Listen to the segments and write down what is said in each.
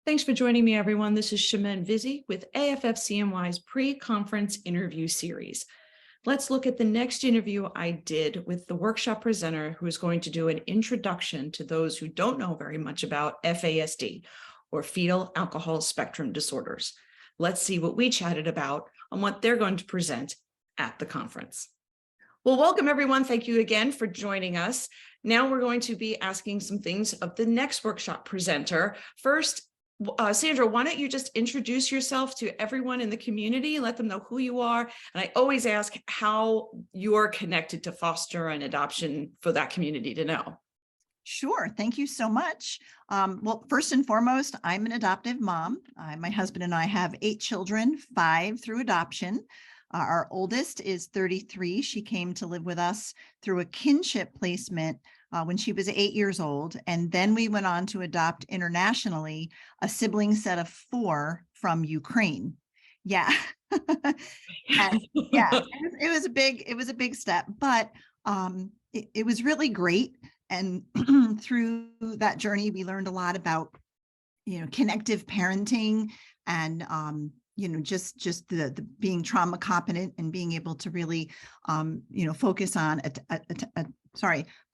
Thanks for joining me, everyone. This is Shaman Vizzi with AFF-CNY's pre-conference interview series. Let's look at the next interview I did with the workshop presenter who is going to do an introduction to those who don't know very much about FASD, or fetal alcohol spectrum disorders. Let's see what we chatted about and what they're going to present at the conference. Well, welcome, everyone. Thank you again for joining us. Now we're going to be asking some things of the next workshop presenter. First, Sandra, why don't you just introduce yourself to everyone in the community, let them know who you are. And I always ask how you're connected to foster and adoption for that community to know. Sure. Thank you so much. Well, first and foremost, I'm an adoptive mom. My husband and I have 8 children, 5 through adoption. Our oldest is 33. She came to live with us through a kinship placement when she was 8 years old. And then we went on to adopt internationally a sibling set of 4 from Ukraine. Yeah. And yeah, it was a big step, but it was really great. And through that journey, we learned a lot about, connective parenting and, just the being trauma competent and being able to really, focus on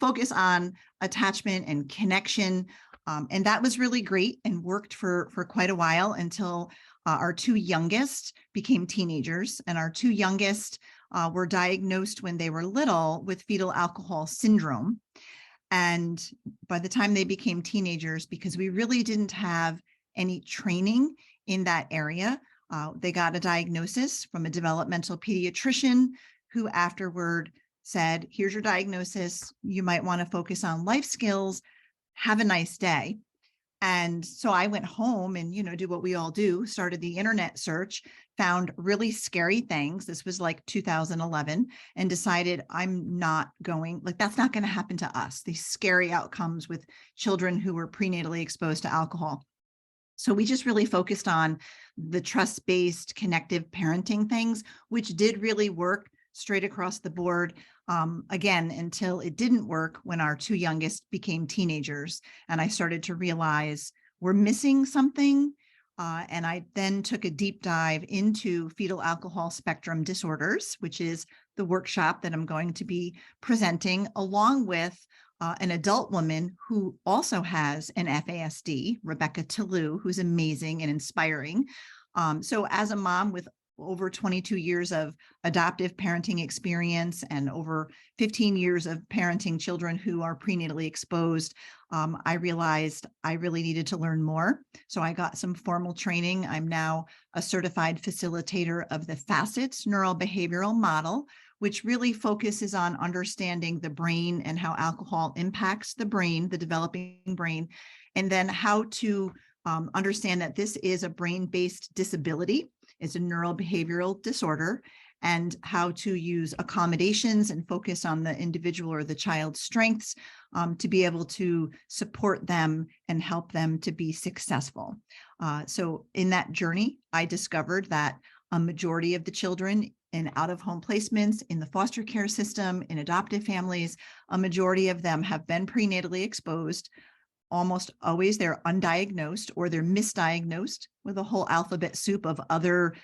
focus on attachment and connection. And that was really great and worked for quite a while until our 2 youngest became teenagers, and our 2 youngest were diagnosed when they were little with fetal alcohol syndrome. And by the time they became teenagers, because we really didn't have any training in that area, they got a diagnosis from a developmental pediatrician who afterward said, here's your diagnosis. You might want to focus on life skills. Have a nice day. And so I went home and, do what we all do, started the internet search, found really scary things. This was like 2011, and decided I'm not going, that's not going to happen to us. These scary outcomes with children who were prenatally exposed to alcohol. So we just really focused on the trust-based connective parenting things, which did really work straight across the board. Again, until it didn't work when our 2 youngest became teenagers. And I started to realize we're missing something. And I then took a deep dive into fetal alcohol spectrum disorders, which is the workshop that I'm going to be presenting, along with an adult woman who also has an FASD, Rebecca Tillou, who's amazing and inspiring. So as a mom with over 22 years of adoptive parenting experience and over 15 years of parenting children who are prenatally exposed, I realized I really needed to learn more. So I got some formal training. I'm now a certified facilitator of the Facets neurobehavioral model, which really focuses on understanding the brain and how alcohol impacts the brain, the developing brain, and then how to understand that this is a brain-based disability. It's a neurobehavioral disorder, and how to use accommodations and focus on the individual or the child's strengths to be able to support them and help them to be successful. So in that journey, I discovered that a majority of the children in out-of-home placements, in the foster care system, in adoptive families, a majority of them have been prenatally exposed. Almost always they're undiagnosed or they're misdiagnosed with a whole alphabet soup of other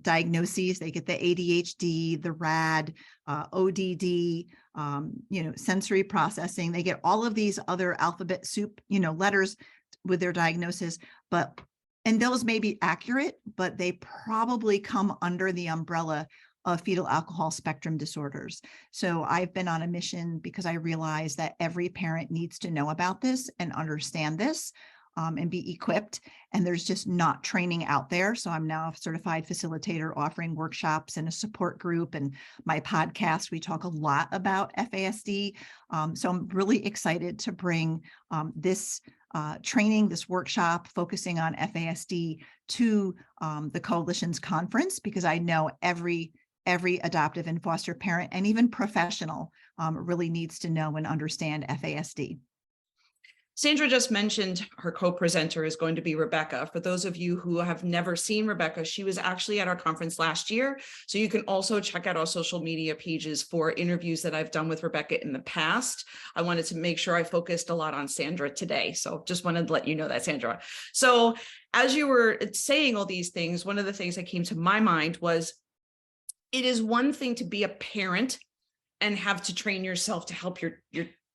diagnoses. They get the ADHD, the RAD, ODD, sensory processing. They get all of these other alphabet soup, letters with their diagnosis, and those may be accurate, but they probably come under the umbrella of fetal alcohol spectrum disorders. So I've been on a mission because I realize that every parent needs to know about this and understand this and be equipped. And there's just not training out there. So I'm now a certified facilitator offering workshops and a support group. And my podcast, we talk a lot about FASD. So I'm really excited to bring this training, this workshop focusing on FASD to the Coalition's conference, because I know every adoptive and foster parent and even professional really needs to know and understand FASD. Sandra just mentioned her co-presenter is going to be Rebecca. For those of you who have never seen Rebecca, she was actually at our conference last year. So you can also check out our social media pages for interviews that I've done with Rebecca in the past. I wanted to make sure I focused a lot on Sandra today. So just wanted to let you know that, Sandra. So as you were saying all these things, one of the things that came to my mind was it is one thing to be a parent and have to train yourself to help your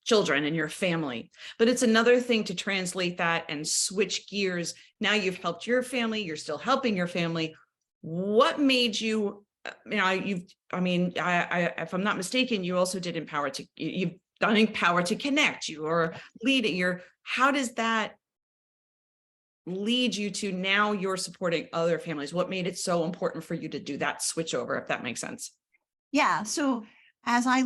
children and your family. But it's another thing to translate that and switch gears. Now you've helped your family, you're still helping your family. What made you, if I'm not mistaken, you also did you've done Empower to Connect, you are leading how does that lead you to now you're supporting other families? What made it so important for you to do that switch over, if that makes sense? Yeah. So as I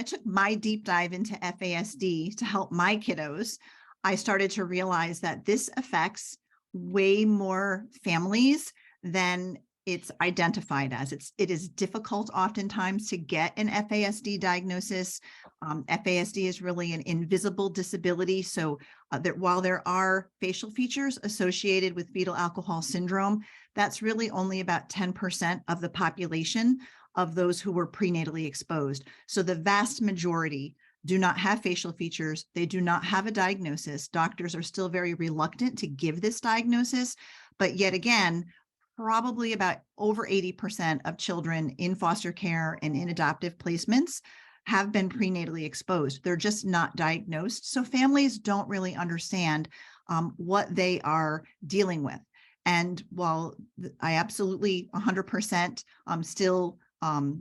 took my deep dive into FASD to help my kiddos, I started to realize that this affects way more families than it's identified as. It is difficult oftentimes to get an FASD diagnosis. FASD is really an invisible disability. So that while there are facial features associated with fetal alcohol syndrome, that's really only about 10% of the population of those who were prenatally exposed. So the vast majority do not have facial features. They do not have a diagnosis. Doctors are still very reluctant to give this diagnosis. But yet again, probably about over 80% of children in foster care and in adoptive placements have been prenatally exposed. They're just not diagnosed. So families don't really understand what they are dealing with. And while I absolutely 100% still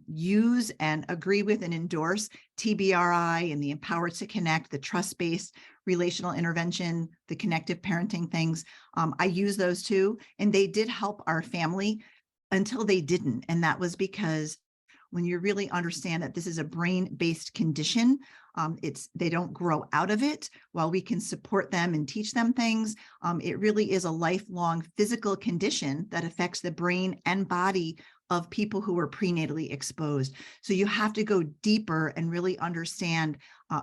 use and agree with and endorse TBRI and the Empower to Connect, the trust-based relational intervention, the connective parenting things, I use those too. And they did help our family until they didn't. And that was because when you really understand that this is a brain-based condition, they don't grow out of it. While we can support them and teach them things, it really is a lifelong physical condition that affects the brain and body of people who were prenatally exposed. So you have to go deeper and really understand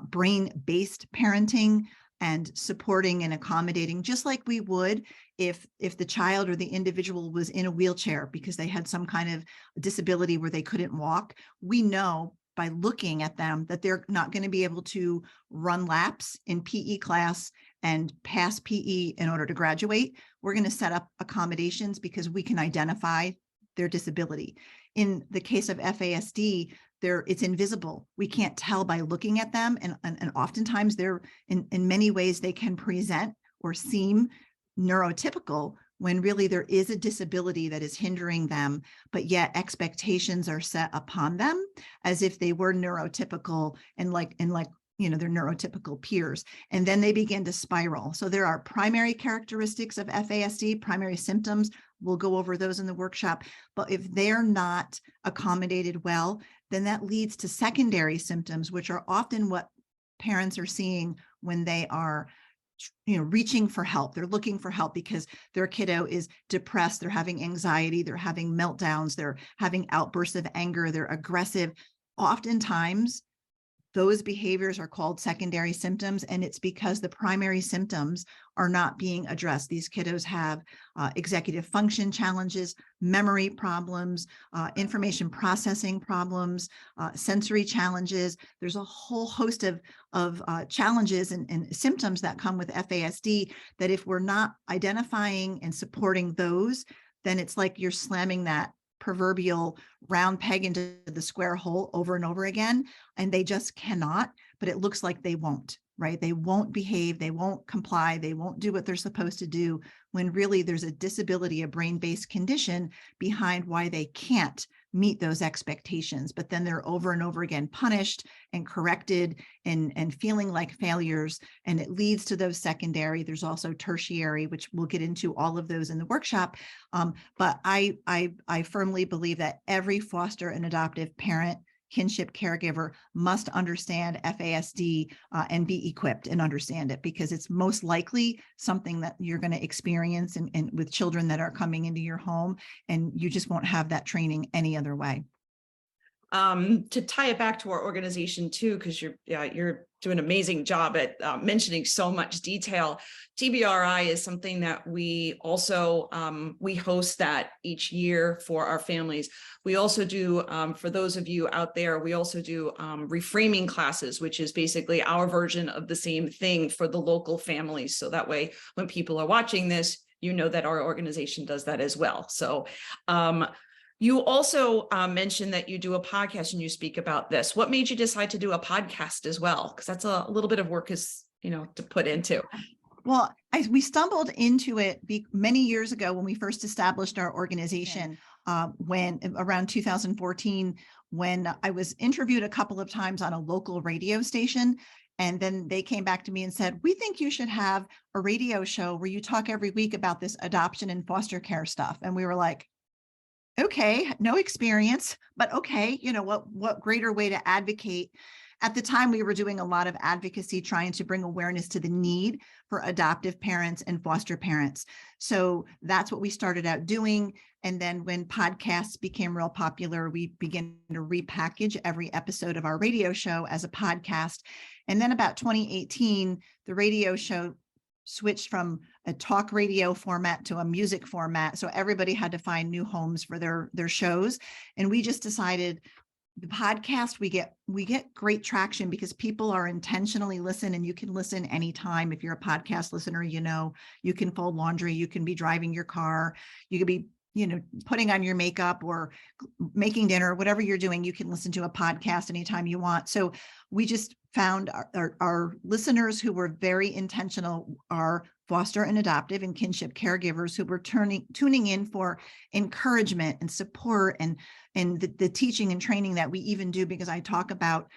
brain-based parenting and supporting and accommodating, just like we would if the child or the individual was in a wheelchair because they had some kind of disability where they couldn't walk. We know by looking at them that they're not going to be able to run laps in PE class and pass PE in order to graduate. We're going to set up accommodations because we can identify their disability. In the case of FASD, it's invisible. We can't tell by looking at them. And oftentimes they're in many ways they can present or seem neurotypical when really there is a disability that is hindering them, but yet expectations are set upon them as if they were neurotypical and like their neurotypical peers. And then they begin to spiral. So there are primary characteristics of FASD, primary symptoms. We'll go over those in the workshop. But if they're not accommodated well, then that leads to secondary symptoms, which are often what parents are seeing when they are reaching for help. They're looking for help because their kiddo is depressed. They're having anxiety. They're having meltdowns. They're having outbursts of anger. They're aggressive. Oftentimes, those behaviors are called secondary symptoms, and it's because the primary symptoms are not being addressed. These kiddos have executive function challenges, memory problems, information processing problems, sensory challenges. There's a whole host of challenges and symptoms that come with FASD that if we're not identifying and supporting those, then it's like you're slamming that proverbial round peg into the square hole over and over again, and they just cannot, but it looks like they won't, right? They won't behave, they won't comply, they won't do what they're supposed to do, when really there's a disability, a brain-based condition behind why they can't meet those expectations. But then they're over and over again punished and corrected and feeling like failures, and it leads to those secondary. There's also tertiary, which we'll get into all of those in the workshop. But I firmly believe that every foster and adoptive parent, kinship caregiver must understand FASD and be equipped and understand it, because it's most likely something that you're going to experience and with children that are coming into your home, and you just won't have that training any other way. To tie it back to our organization too, because you're doing an amazing job at mentioning so much detail. TBRI is something that we also we host that each year for our families. We also do, for those of you out there, we also do reframing classes, which is basically our version of the same thing for the local families. So that way, when people are watching this, you know that our organization does that as well. So you also mentioned that you do a podcast and you speak about this. What made you decide to do a podcast as well? Because that's a little bit of work to put into. Well, we stumbled into it many years ago when we first established our organization, when around 2014, when I was interviewed a couple of times on a local radio station. And then they came back to me and said, we think you should have a radio show where you talk every week about this adoption and foster care stuff. And we were like, okay, no experience, but okay, what greater way to advocate. At the time, we were doing a lot of advocacy, trying to bring awareness to the need for adoptive parents and foster parents. So that's what we started out doing. And then when podcasts became real popular, we began to repackage every episode of our radio show as a podcast. And then about 2018, the radio show switched from a talk radio format to a music format. So everybody had to find new homes for their shows. And we just decided the podcast, we get great traction because people are intentionally listen, and you can listen anytime. If you're a podcast listener, you can fold laundry, you can be driving your car, you could be putting on your makeup or making dinner, whatever you're doing, you can listen to a podcast anytime you want. So we just found our listeners who were very intentional are foster and adoptive and kinship caregivers who were tuning in for encouragement and support and the teaching and training that we even do, because I talk about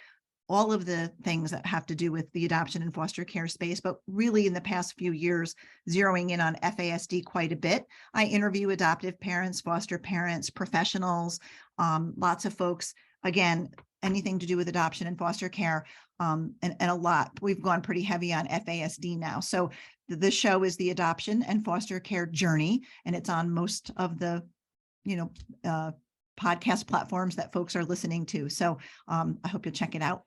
all of the things that have to do with the adoption and foster care space, but really in the past few years, zeroing in on FASD quite a bit. I interview adoptive parents, foster parents, professionals, lots of folks, again, anything to do with adoption and foster care, and a lot. We've gone pretty heavy on FASD now. So the show is the adoption and foster care journey, and it's on most of the, podcast platforms that folks are listening to. So I hope you'll check it out.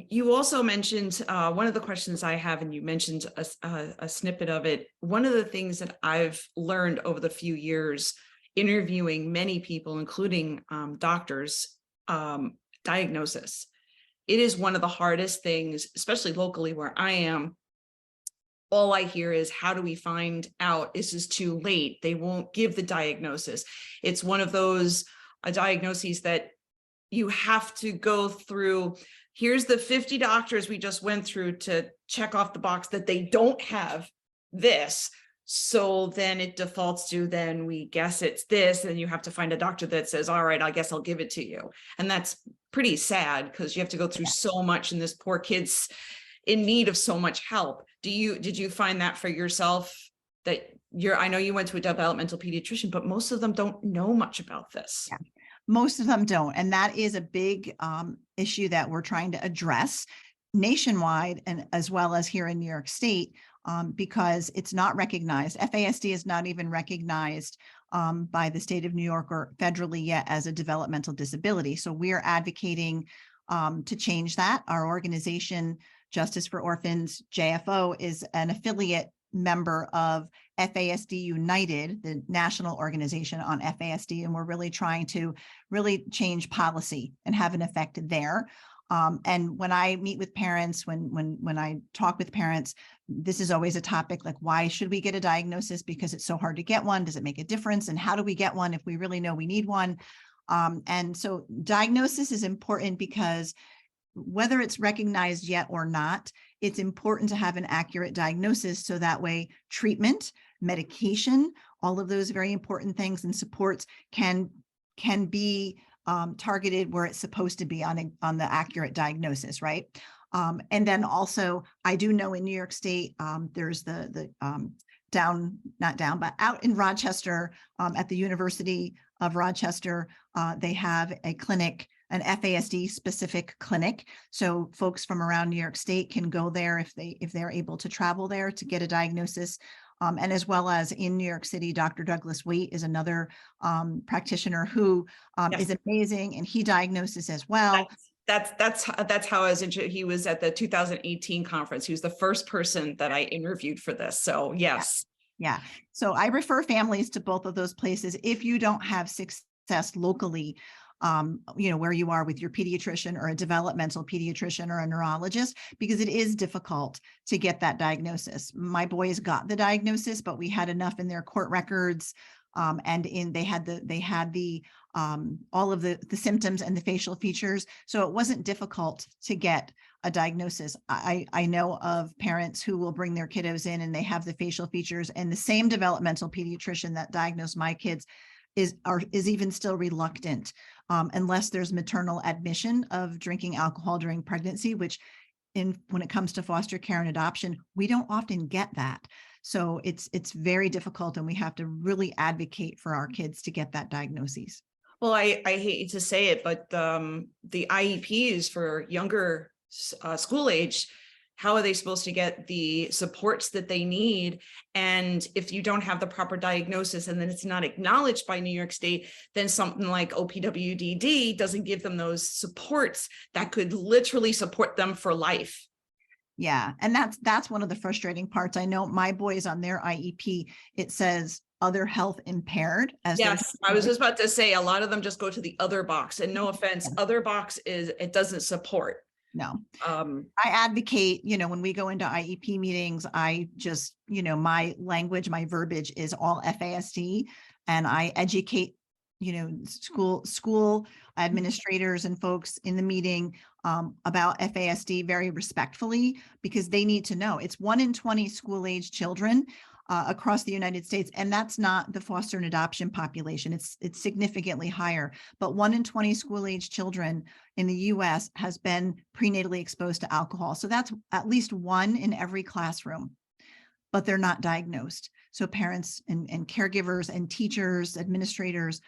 You also mentioned one of the questions I have, and you mentioned a snippet of it. One of the things that I've learned over the few years interviewing many people, including doctors, diagnosis. It is one of the hardest things, especially locally where I am. All I hear is, how do we find out? This is too late. They won't give the diagnosis. It's one of those diagnoses that you have to go through. Here's the 50 doctors we just went through to check off the box that they don't have this. So then it defaults to, then we guess it's this, and you have to find a doctor that says, all right, I guess I'll give it to you. And that's pretty sad because you have to go through so much, and this poor kid's in need of so much help. Did you find that for yourself, that I know you went to a developmental pediatrician, but most of them don't know much about this. Yeah. Most of them don't. And that is a big issue that we're trying to address nationwide, and as well as here in New York State, because it's not recognized. FASD is not even recognized by the state of New York or federally yet as a developmental disability. So we are advocating to change that. Our organization, Justice for Orphans, JFO, is an affiliate member of FASD United, the national organization on FASD, and we're really trying to change policy and have an effect there. And when I meet with parents, when I talk with parents, this is always a topic, like, why should we get a diagnosis? Because it's so hard to get one. Does it make a difference? And how do we get one if we really know we need one? And so diagnosis is important because whether it's recognized yet or not, it's important to have an accurate diagnosis. So that way treatment, medication, all of those very important things and supports can be targeted where it's supposed to be on the accurate diagnosis, right? And then also, I do know in New York State, there's the out in Rochester, at the University of Rochester, they have a clinic, an FASD specific clinic. So folks from around New York State can go there if they're able to travel there to get a diagnosis. And as well as in New York City, Dr. Douglas Waite is another practitioner who Yes. is amazing, and he diagnoses as well. That's how I was he was at the 2018 conference. He was the first person that I interviewed for this. So yes. Yeah. So I refer families to both of those places if you don't have success locally, where you are with your pediatrician or a developmental pediatrician or a neurologist, because it is difficult to get that diagnosis. My boys got the diagnosis, but we had enough in their court records, and they had the all of the symptoms and the facial features. So it wasn't difficult to get a diagnosis. I know of parents who will bring their kiddos in and they have the facial features, and the same developmental pediatrician that diagnosed my kids is even still reluctant, unless there's maternal admission of drinking alcohol during pregnancy, which when it comes to foster care and adoption, we don't often get that. So it's very difficult, and we have to really advocate for our kids to get that diagnosis. Well, I hate to say it, but the IEPs for younger school age, how are they supposed to get the supports that they need? And if you don't have the proper diagnosis and then it's not acknowledged by New York State, then something like OPWDD doesn't give them those supports that could literally support them for life. Yeah. And that's one of the frustrating parts. I know my boys on their IEP, it says other health impaired as yes, I was just about to say a lot of them just go to the other box, and no offense, other box it doesn't support. No. I advocate, when we go into IEP meetings, I just, my language, my verbiage is all FASD, and I educate, school administrators and folks in the meeting about FASD very respectfully, because they need to know it's 1 in 20 school age children across the United States. And that's not the foster and adoption population. It's significantly higher, but 1 in 20 school age children in the US has been prenatally exposed to alcohol. So that's at least 1 in every classroom, but they're not diagnosed. So parents and caregivers and teachers, administrators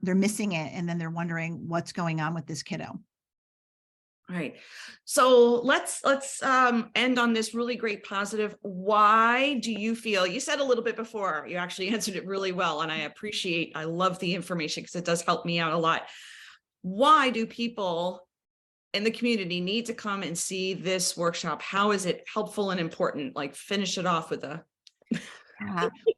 they're missing it. And then they're wondering what's going on with this kiddo. All right. So let's end on this really great positive. Why do you feel, you said a little bit before, you actually answered it really well, and I love the information because it does help me out a lot. Why do people in the community need to come and see this workshop? How is it helpful and important? Like, finish it off with a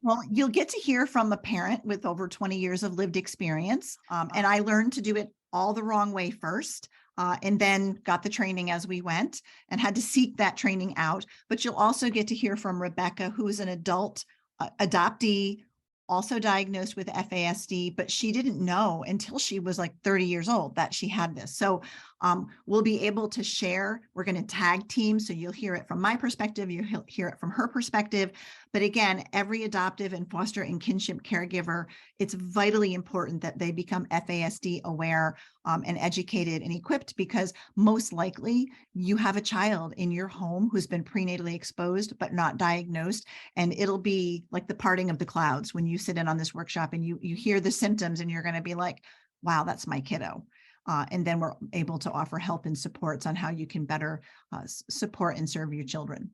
Well, you'll get to hear from a parent with over 20 years of lived experience. And I learned to do it all the wrong way first. And then got the training as we went and had to seek that training out. But you'll also get to hear from Rebecca, who is an adult adoptee, also diagnosed with FASD, but she didn't know until she was like 30 years old that she had this. So we'll be able to share. We're going to tag team. So you'll hear it from my perspective. You'll hear it from her perspective. But again, every adoptive and foster and kinship caregiver, it's vitally important that they become FASD aware and educated and equipped, because most likely you have a child in your home who's been prenatally exposed but not diagnosed. And it'll be like the parting of the clouds when you sit in on this workshop and you hear the symptoms, and you're going to be like, wow, that's my kiddo. And then we're able to offer help and supports on how you can better support and serve your children.